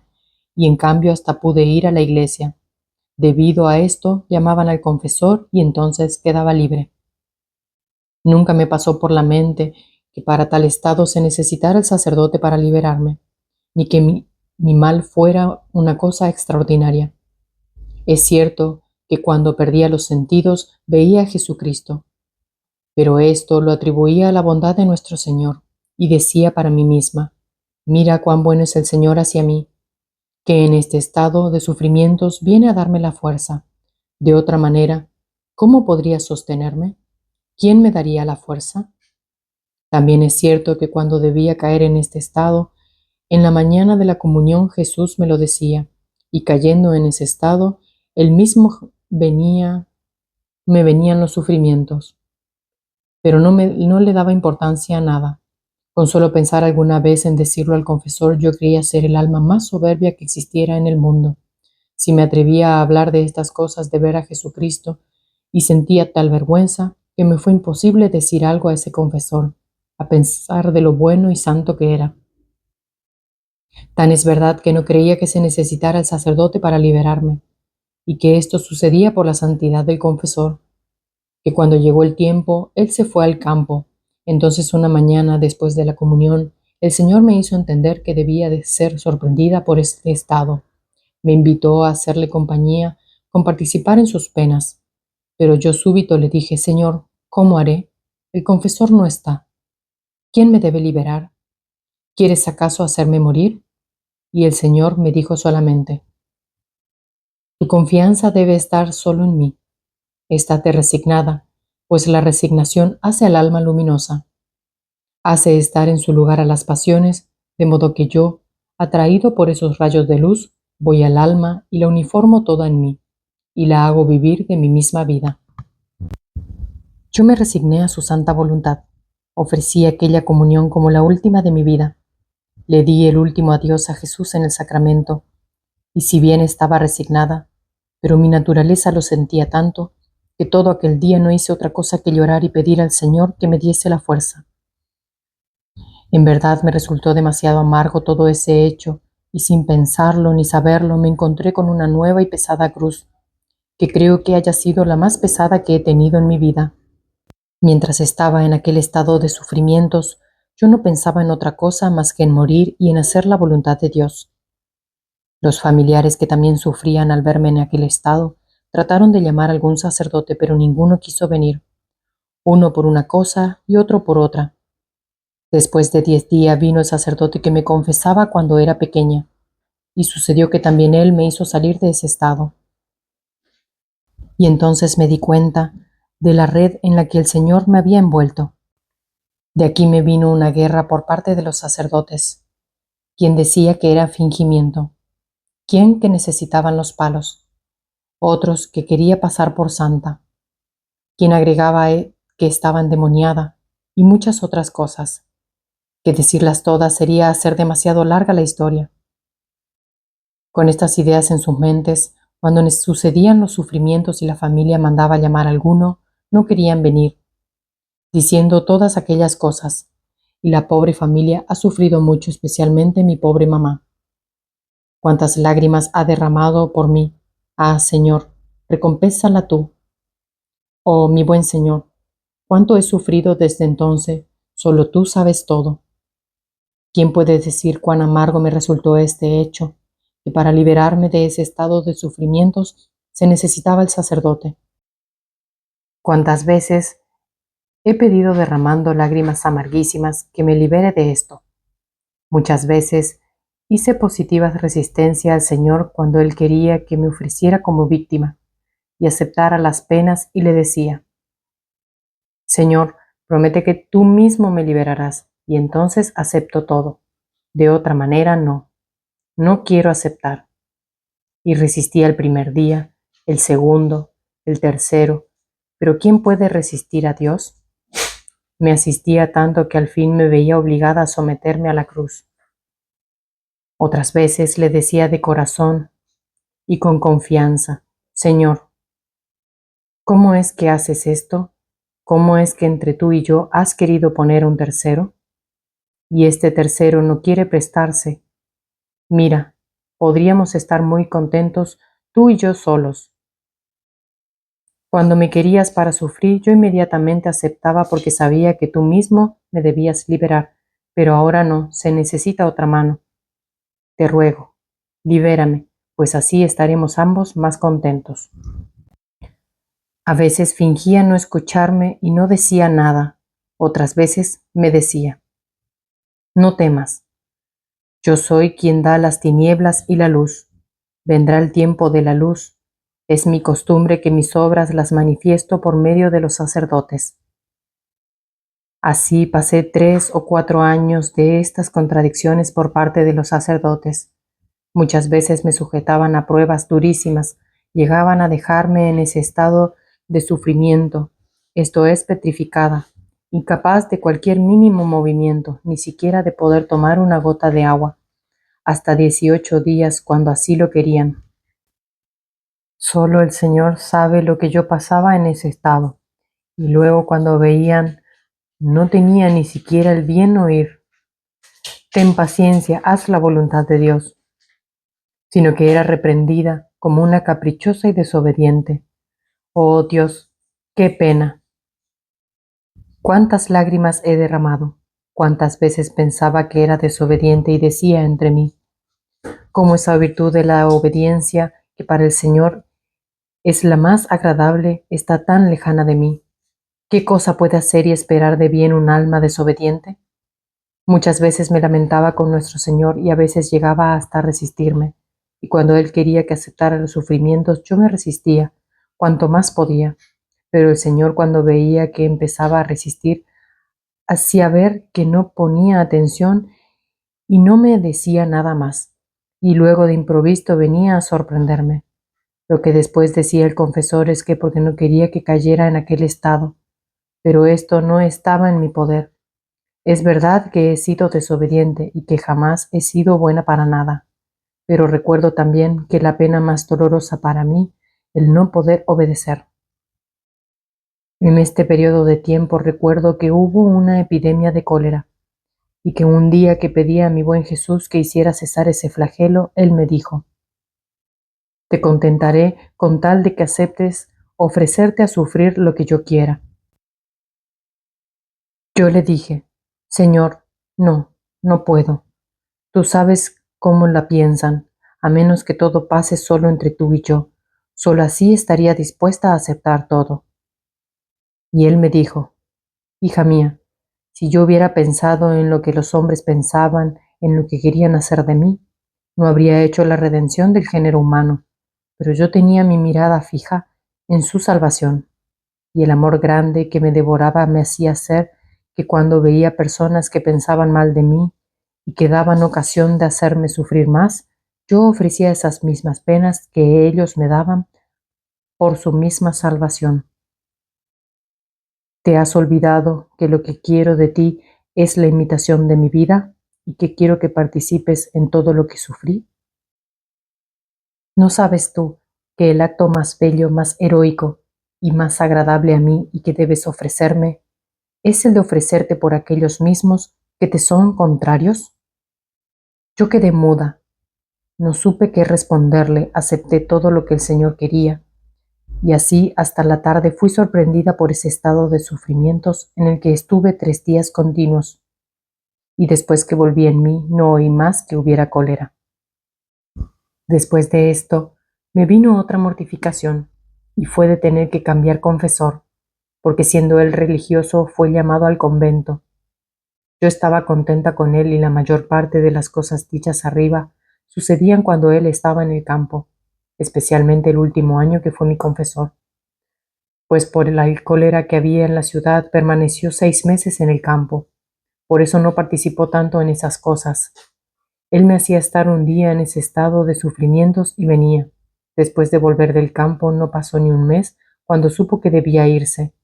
y en cambio hasta pude ir a la iglesia. Debido a esto, llamaban al confesor y entonces quedaba libre. Nunca me pasó por la mente que para tal estado se necesitara el sacerdote para liberarme, ni que mi mal fuera una cosa extraordinaria. Es cierto que cuando perdía los sentidos veía a Jesucristo, pero esto lo atribuía a la bondad de nuestro Señor, y decía para mí misma: mira cuán bueno es el Señor hacia mí, que en este estado de sufrimientos viene a darme la fuerza. De otra manera, ¿cómo podría sostenerme? ¿Quién me daría la fuerza? También es cierto que cuando debía caer en este estado, en la mañana de la comunión Jesús me lo decía, y cayendo en ese estado, él mismo me venían los sufrimientos, pero no le daba importancia a nada. Con solo pensar alguna vez en decirlo al confesor, yo creía ser el alma más soberbia que existiera en el mundo. Si me atrevía a hablar de estas cosas de ver a Jesucristo, y sentía tal vergüenza que me fue imposible decir algo a ese confesor, a pesar de lo bueno y santo que era. Tan es verdad que no creía que se necesitara el sacerdote para liberarme, y que esto sucedía por la santidad del confesor, que cuando llegó el tiempo, él se fue al campo. Entonces una mañana, después de la comunión, el Señor me hizo entender que debía de ser sorprendida por este estado. Me invitó a hacerle compañía con participar en sus penas, pero yo súbito le dije: Señor, ¿cómo haré? El confesor no está. ¿Quién me debe liberar? ¿Quieres acaso hacerme morir? Y el Señor me dijo solamente: tu confianza debe estar solo en mí. Estate resignada, pues la resignación hace al alma luminosa, hace estar en su lugar a las pasiones, de modo que yo, atraído por esos rayos de luz, voy al alma y la uniformo toda en mí, y la hago vivir de mi misma vida. Yo me resigné a su santa voluntad, ofrecí aquella comunión como la última de mi vida, le di el último adiós a Jesús en el sacramento, y si bien estaba resignada, pero mi naturaleza lo sentía tanto, que todo aquel día no hice otra cosa que llorar y pedir al Señor que me diese la fuerza. En verdad me resultó demasiado amargo todo ese hecho, y sin pensarlo ni saberlo me encontré con una nueva y pesada cruz, que creo que haya sido la más pesada que he tenido en mi vida. Mientras estaba en aquel estado de sufrimientos, yo no pensaba en otra cosa más que en morir y en hacer la voluntad de Dios. Los familiares, que también sufrían al verme en aquel estado, trataron de llamar a algún sacerdote, pero ninguno quiso venir, uno por una cosa y otro por otra. Después de 10 días vino el sacerdote que me confesaba cuando era pequeña, y sucedió que también él me hizo salir de ese estado. Y entonces me di cuenta de la red en la que el Señor me había envuelto. De aquí me vino una guerra por parte de los sacerdotes, quien decía que era fingimiento, quien que necesitaban los palos, otros que quería pasar por santa, quien agregaba que estaba endemoniada, y muchas otras cosas, que decirlas todas sería hacer demasiado larga la historia. Con estas ideas en sus mentes, cuando sucedían los sufrimientos y la familia mandaba llamar a alguno, no querían venir, diciendo todas aquellas cosas, y la pobre familia ha sufrido mucho, especialmente mi pobre mamá. Cuántas lágrimas ha derramado por mí. Ah, Señor, recompénsala tú. Oh, mi buen Señor, cuánto he sufrido desde entonces, solo tú sabes todo. ¿Quién puede decir cuán amargo me resultó este hecho? Que para liberarme de ese estado de sufrimientos se necesitaba el sacerdote. ¿Cuántas veces he pedido derramando lágrimas amarguísimas que me libere de esto? Muchas veces hice positivas resistencia al Señor cuando Él quería que me ofreciera como víctima y aceptara las penas y le decía, Señor, promete que tú mismo me liberarás y entonces acepto todo. De otra manera, no. No quiero aceptar. Y resistía el primer día, el segundo, el tercero. Pero ¿quién puede resistir a Dios? Me asistía tanto que al fin me veía obligada a someterme a la cruz. Otras veces le decía de corazón y con confianza, Señor, ¿cómo es que haces esto? ¿Cómo es que entre tú y yo has querido poner un tercero? Y este tercero no quiere prestarse. Mira, podríamos estar muy contentos tú y yo solos. Cuando me querías para sufrir, yo inmediatamente aceptaba porque sabía que tú mismo me debías liberar, pero ahora no, se necesita otra mano. Te ruego, libérame, pues así estaremos ambos más contentos. A veces fingía no escucharme y no decía nada. Otras veces me decía, no temas, yo soy quien da las tinieblas y la luz. Vendrá el tiempo de la luz. Es mi costumbre que mis obras las manifiesto por medio de los sacerdotes. Así pasé 3 o 4 años de estas contradicciones por parte de los sacerdotes. Muchas veces me sujetaban a pruebas durísimas, llegaban a dejarme en ese estado de sufrimiento, esto es, petrificada, incapaz de cualquier mínimo movimiento, ni siquiera de poder tomar una gota de agua, hasta 18 días cuando así lo querían. Solo el Señor sabe lo que yo pasaba en ese estado, y luego cuando veían, no tenía ni siquiera el bien oír. Ten paciencia, haz la voluntad de Dios, sino que era reprendida como una caprichosa y desobediente. Oh Dios, qué pena. Cuántas lágrimas he derramado, cuántas veces pensaba que era desobediente y decía entre mí, cómo esa virtud de la obediencia que para el Señor es la más agradable está tan lejana de mí. ¿Qué cosa puede hacer y esperar de bien un alma desobediente? Muchas veces me lamentaba con nuestro Señor y a veces llegaba hasta resistirme. Y cuando Él quería que aceptara los sufrimientos, yo me resistía, cuanto más podía. Pero el Señor, cuando veía que empezaba a resistir, hacía ver que no ponía atención y no me decía nada más. Y luego de improviso venía a sorprenderme. Lo que después decía el confesor es que porque no quería que cayera en aquel estado. Pero esto no estaba en mi poder. Es verdad que he sido desobediente y que jamás he sido buena para nada, pero recuerdo también que la pena más dolorosa para mí, el no poder obedecer. En este periodo de tiempo recuerdo que hubo una epidemia de cólera y que un día que pedí a mi buen Jesús que hiciera cesar ese flagelo, Él me dijo, te contentaré con tal de que aceptes ofrecerte a sufrir lo que yo quiera. Yo le dije, Señor, no, no puedo. Tú sabes cómo la piensan, a menos que todo pase solo entre tú y yo. Solo así estaría dispuesta a aceptar todo. Y él me dijo, hija mía, si yo hubiera pensado en lo que los hombres pensaban, en lo que querían hacer de mí, no habría hecho la redención del género humano, pero yo tenía mi mirada fija en su salvación, y el amor grande que me devoraba me hacía hacer que cuando veía personas que pensaban mal de mí y que daban ocasión de hacerme sufrir más, yo ofrecía esas mismas penas que ellos me daban por su misma salvación. ¿Te has olvidado que lo que quiero de ti es la imitación de mi vida y que quiero que participes en todo lo que sufrí? ¿No sabes tú que el acto más bello, más heroico y más agradable a mí y que debes ofrecerme es el de ofrecerte por aquellos mismos que te son contrarios? Yo quedé muda, no supe qué responderle, acepté todo lo que el Señor quería, y así hasta la tarde fui sorprendida por ese estado de sufrimientos en el que estuve 3 días continuos, y después que volví en mí no oí más que hubiera cólera. Después de esto me vino otra mortificación, y fue de tener que cambiar confesor, porque siendo él religioso fue llamado al convento. Yo estaba contenta con él y la mayor parte de las cosas dichas arriba sucedían cuando él estaba en el campo, especialmente el último año que fue mi confesor, pues por la cólera que había en la ciudad permaneció 6 meses en el campo. Por eso no participó tanto en esas cosas. Él me hacía estar un día en ese estado de sufrimientos y venía. Después de volver del campo no pasó ni un mes cuando supo que debía irse.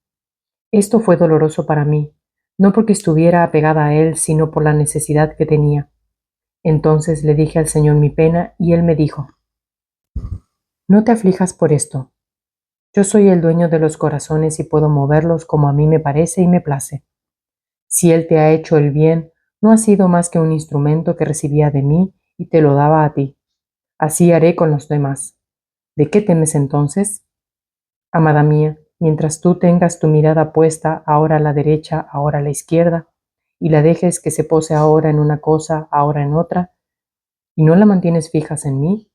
Esto fue doloroso para mí, no porque estuviera apegada a él, sino por la necesidad que tenía. Entonces le dije al Señor mi pena y él me dijo: no te aflijas por esto. Yo soy el dueño de los corazones y puedo moverlos como a mí me parece y me place. Si Él te ha hecho el bien, no ha sido más que un instrumento que recibía de mí y te lo daba a ti. Así haré con los demás. ¿De qué temes entonces? Amada mía, mientras tú tengas tu mirada puesta ahora a la derecha, ahora a la izquierda, y la dejes que se pose ahora en una cosa, ahora en otra, y no la mantienes fijas en mí,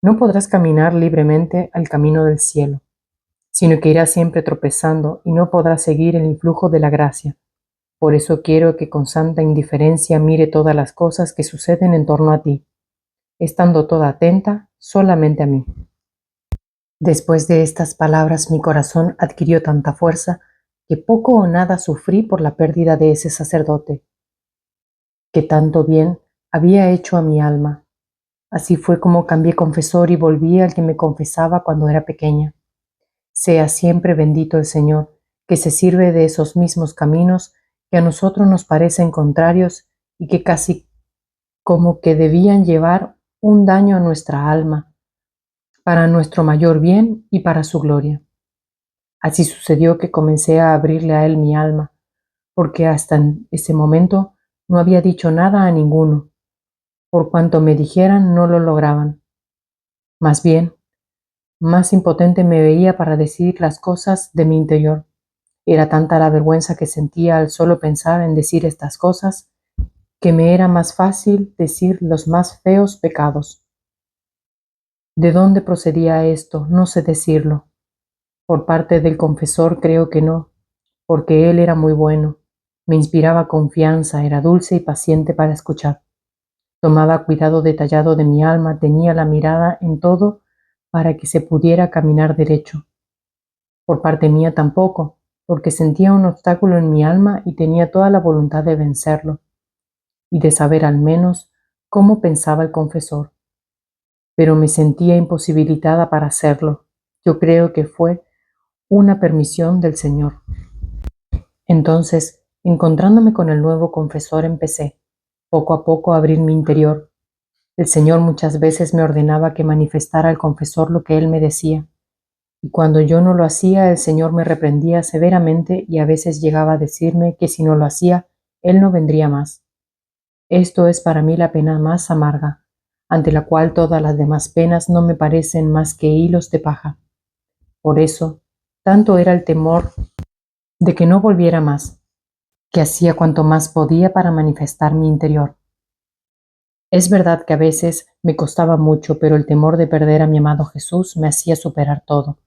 no podrás caminar libremente al camino del cielo, sino que irás siempre tropezando y no podrás seguir el influjo de la gracia. Por eso quiero que con santa indiferencia mire todas las cosas que suceden en torno a ti, estando toda atenta solamente a mí. Después de estas palabras mi corazón adquirió tanta fuerza que poco o nada sufrí por la pérdida de ese sacerdote, que tanto bien había hecho a mi alma. Así fue como cambié confesor y volví al que me confesaba cuando era pequeña. Sea siempre bendito el Señor, que se sirve de esos mismos caminos que a nosotros nos parecen contrarios y que casi como que debían llevar un daño a nuestra alma, para nuestro mayor bien y para su gloria. Así sucedió que comencé a abrirle a él mi alma, porque hasta en ese momento no había dicho nada a ninguno. Por cuanto me dijeran, no lo lograban. Más bien, más impotente me veía para decir las cosas de mi interior. Era tanta la vergüenza que sentía al solo pensar en decir estas cosas, que me era más fácil decir los más feos pecados. ¿De dónde procedía esto? No sé decirlo. Por parte del confesor creo que no, porque él era muy bueno, me inspiraba confianza, era dulce y paciente para escuchar. Tomaba cuidado detallado de mi alma, tenía la mirada en todo para que se pudiera caminar derecho. Por parte mía tampoco, porque sentía un obstáculo en mi alma y tenía toda la voluntad de vencerlo, y de saber al menos cómo pensaba el confesor. Pero me sentía imposibilitada para hacerlo. Yo creo que fue una permisión del Señor. Entonces, encontrándome con el nuevo confesor, empecé, poco a poco, a abrir mi interior. El Señor muchas veces me ordenaba que manifestara al confesor lo que él me decía, y cuando yo no lo hacía, el Señor me reprendía severamente y a veces llegaba a decirme que si no lo hacía, él no vendría más. Esto es para mí la pena más amarga, ante la cual todas las demás penas no me parecen más que hilos de paja. Por eso, tanto era el temor de que no volviera más, que hacía cuanto más podía para manifestar mi interior. Es verdad que a veces me costaba mucho, pero el temor de perder a mi amado Jesús me hacía superar todo.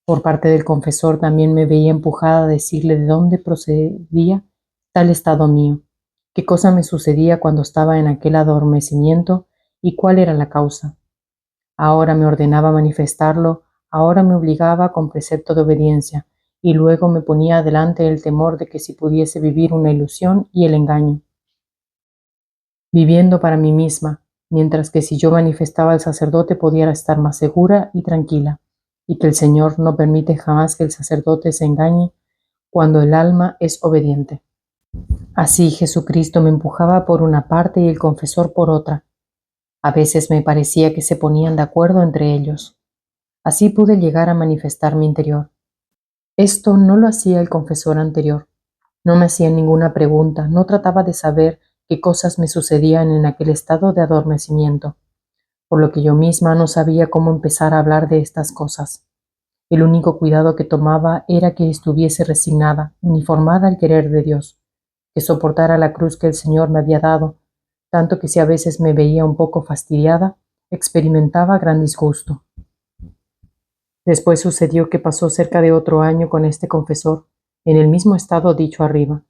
Por parte del confesor también me veía empujada a decirle de dónde procedía tal estado mío, qué cosa me sucedía cuando estaba en aquel adormecimiento y cuál era la causa. Ahora me ordenaba manifestarlo, ahora me obligaba con precepto de obediencia, y luego me ponía adelante el temor de que si pudiese vivir una ilusión y el engaño, viviendo para mí misma, mientras que si yo manifestaba al sacerdote pudiera estar más segura y tranquila, y que el Señor no permite jamás que el sacerdote se engañe cuando el alma es obediente. Así Jesucristo me empujaba por una parte y el confesor por otra. A veces me parecía que se ponían de acuerdo entre ellos. Así pude llegar a manifestar mi interior. Esto no lo hacía el confesor anterior. No me hacía ninguna pregunta, no trataba de saber qué cosas me sucedían en aquel estado de adormecimiento, por lo que yo misma no sabía cómo empezar a hablar de estas cosas. El único cuidado que tomaba era que estuviese resignada, uniformada al querer de Dios, que soportara la cruz que el Señor me había dado, tanto que si a veces me veía un poco fastidiada, experimentaba gran disgusto. Después sucedió que pasó cerca de otro año con este confesor, en el mismo estado dicho arriba.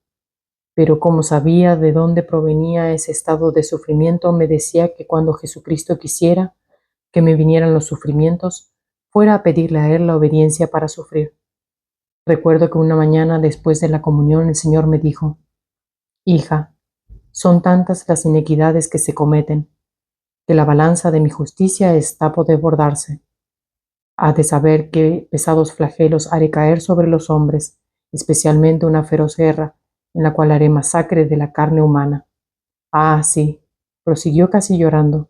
Pero como sabía de dónde provenía ese estado de sufrimiento, me decía que cuando Jesucristo quisiera que me vinieran los sufrimientos, fuera a pedirle a Él la obediencia para sufrir. Recuerdo que una mañana después de la comunión el Señor me dijo: Hija, son tantas las inequidades que se cometen, que la balanza de mi justicia está por desbordarse. Has de saber qué pesados flagelos haré caer sobre los hombres, especialmente una feroz guerra, en la cual haré masacre de la carne humana. Ah, sí, prosiguió casi llorando.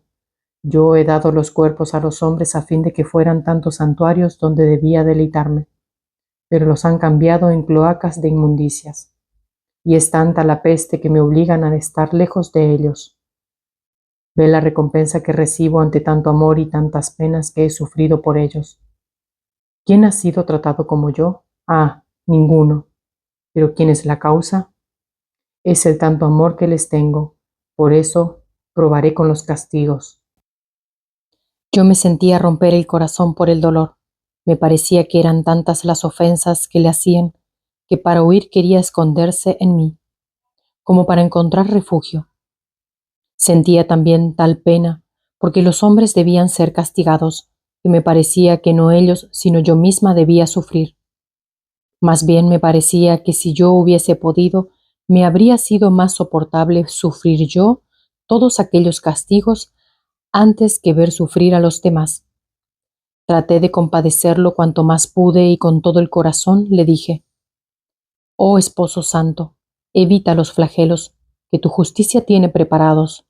Yo he dado los cuerpos a los hombres a fin de que fueran tantos santuarios donde debía deleitarme, pero los han cambiado en cloacas de inmundicias, y es tanta la peste que me obligan a estar lejos de ellos. Ve la recompensa que recibo ante tanto amor y tantas penas que he sufrido por ellos. ¿Quién ha sido tratado como yo? Ah, ninguno. Pero ¿quién es la causa? Es el tanto amor que les tengo. Por eso probaré con los castigos. Yo me sentía romper el corazón por el dolor. Me parecía que eran tantas las ofensas que le hacían, que para huir quería esconderse en mí, como para encontrar refugio. Sentía también tal pena, porque los hombres debían ser castigados, que me parecía que no ellos, sino yo misma debía sufrir. Más bien me parecía que si yo hubiese podido, me habría sido más soportable sufrir yo todos aquellos castigos antes que ver sufrir a los demás. Traté de compadecerlo cuanto más pude y con todo el corazón le dije: Oh Esposo Santo, evita los flagelos que tu justicia tiene preparados.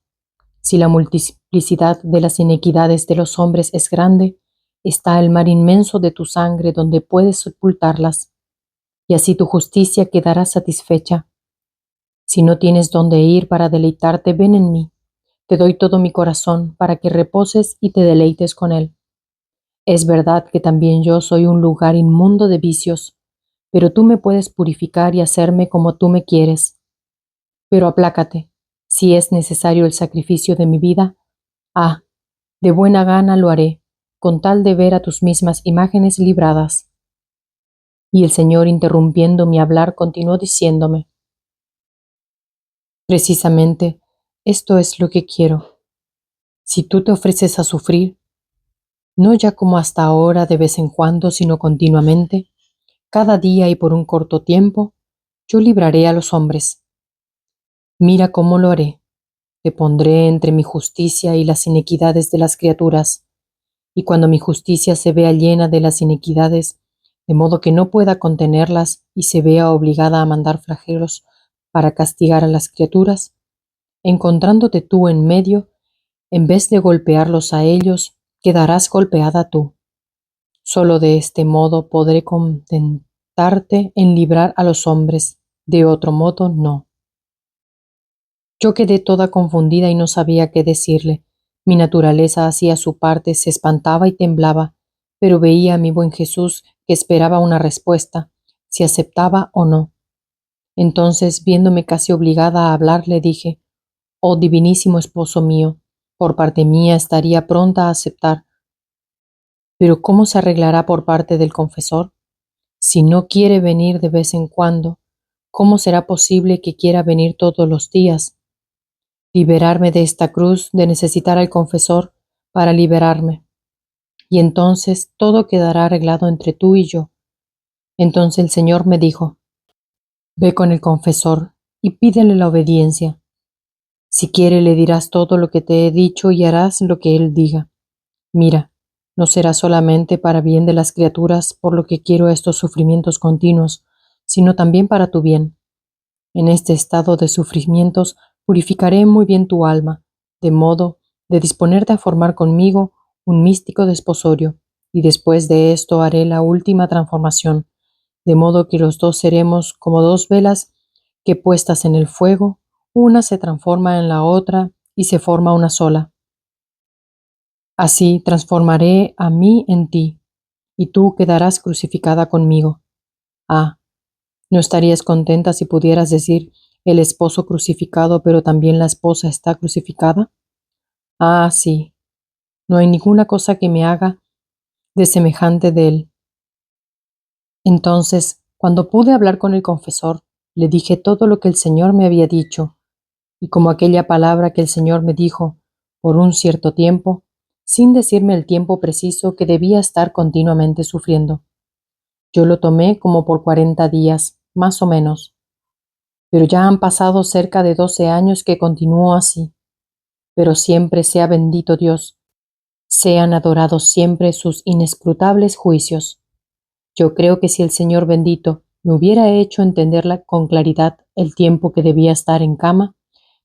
Si la multiplicidad de las inequidades de los hombres es grande, está el mar inmenso de tu sangre donde puedes sepultarlas, y así tu justicia quedará satisfecha. Si no tienes dónde ir para deleitarte, ven en mí. Te doy todo mi corazón para que reposes y te deleites con él. Es verdad que también yo soy un lugar inmundo de vicios, pero tú me puedes purificar y hacerme como tú me quieres. Pero aplácate, si es necesario el sacrificio de mi vida, de buena gana lo haré, con tal de ver a tus mismas imágenes libradas. Y el Señor, interrumpiendo mi hablar, continuó diciéndome: Precisamente, esto es lo que quiero. Si tú te ofreces a sufrir, no ya como hasta ahora de vez en cuando, sino continuamente, cada día y por un corto tiempo, yo libraré a los hombres. Mira cómo lo haré. Te pondré entre mi justicia y las inequidades de las criaturas, y cuando mi justicia se vea llena de las inequidades, de modo que no pueda contenerlas y se vea obligada a mandar flagelos para castigar a las criaturas, encontrándote tú en medio, en vez de golpearlos a ellos, quedarás golpeada tú. Solo de este modo podré contentarte en librar a los hombres, de otro modo no. Yo quedé toda confundida y no sabía qué decirle. Mi naturaleza hacía su parte, se espantaba y temblaba, pero veía a mi buen Jesús que esperaba una respuesta, si aceptaba o no. Entonces, viéndome casi obligada a hablar, le dije: Oh divinísimo esposo mío, por parte mía estaría pronta a aceptar, pero ¿cómo se arreglará por parte del confesor? Si no quiere venir de vez en cuando, ¿cómo será posible que quiera venir todos los días? Liberarme de esta cruz de necesitar al confesor para liberarme. Y entonces todo quedará arreglado entre tú y yo. Entonces el Señor me dijo: Ve con el confesor y pídele la obediencia. Si quiere le dirás todo lo que te he dicho y harás lo que él diga. Mira, no será solamente para bien de las criaturas por lo que quiero estos sufrimientos continuos, sino también para tu bien. En este estado de sufrimientos purificaré muy bien tu alma, de modo de disponerte a formar conmigo un místico desposorio, y después de esto haré la última transformación, de modo que los dos seremos como dos velas que puestas en el fuego, una se transforma en la otra y se forma una sola. Así transformaré a mí en ti, y tú quedarás crucificada conmigo. Ah, ¿no estarías contenta si pudieras decir el esposo crucificado, pero también la esposa está crucificada? Ah, sí, no hay ninguna cosa que me haga de semejante de él. Entonces, cuando pude hablar con el confesor, le dije todo lo que el Señor me había dicho, y como aquella palabra que el Señor me dijo, por un cierto tiempo, sin decirme el tiempo preciso que debía estar continuamente sufriendo. Yo lo tomé como por 40 días, más o menos, pero ya han pasado cerca de 12 años que continúo así. Pero siempre sea bendito Dios, sean adorados siempre sus inescrutables juicios. Yo creo que si el Señor bendito me hubiera hecho entenderla con claridad el tiempo que debía estar en cama,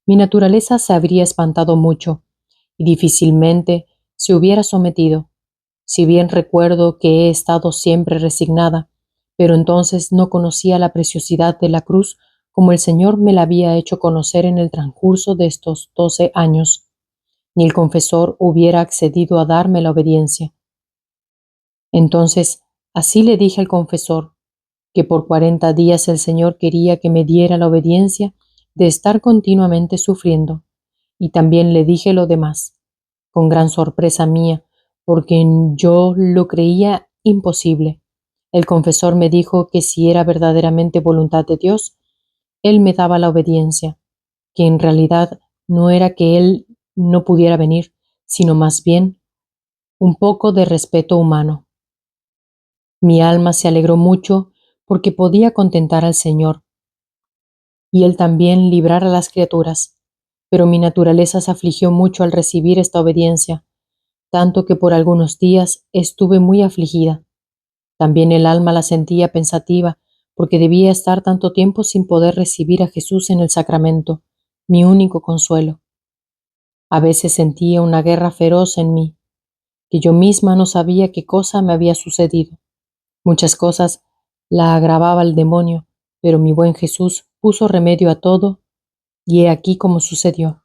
mi naturaleza se habría espantado mucho y difícilmente se hubiera sometido. Si bien recuerdo que he estado siempre resignada, pero entonces no conocía la preciosidad de la cruz como el Señor me la había hecho conocer en el transcurso de estos 12 años, ni el confesor hubiera accedido a darme la obediencia. Entonces, así le dije al confesor, que por 40 días el Señor quería que me diera la obediencia de estar continuamente sufriendo, y también le dije lo demás, con gran sorpresa mía, porque yo lo creía imposible. El confesor me dijo que si era verdaderamente voluntad de Dios, Él me daba la obediencia, que en realidad no era que Él no pudiera venir, sino más bien un poco de respeto humano. Mi alma se alegró mucho porque podía contentar al Señor, y Él también librar a las criaturas, pero mi naturaleza se afligió mucho al recibir esta obediencia, tanto que por algunos días estuve muy afligida. También el alma la sentía pensativa, porque debía estar tanto tiempo sin poder recibir a Jesús en el sacramento, mi único consuelo. A veces sentía una guerra feroz en mí, que yo misma no sabía qué cosa me había sucedido. Muchas cosas la agravaba el demonio, pero mi buen Jesús puso remedio a todo, y he aquí cómo sucedió.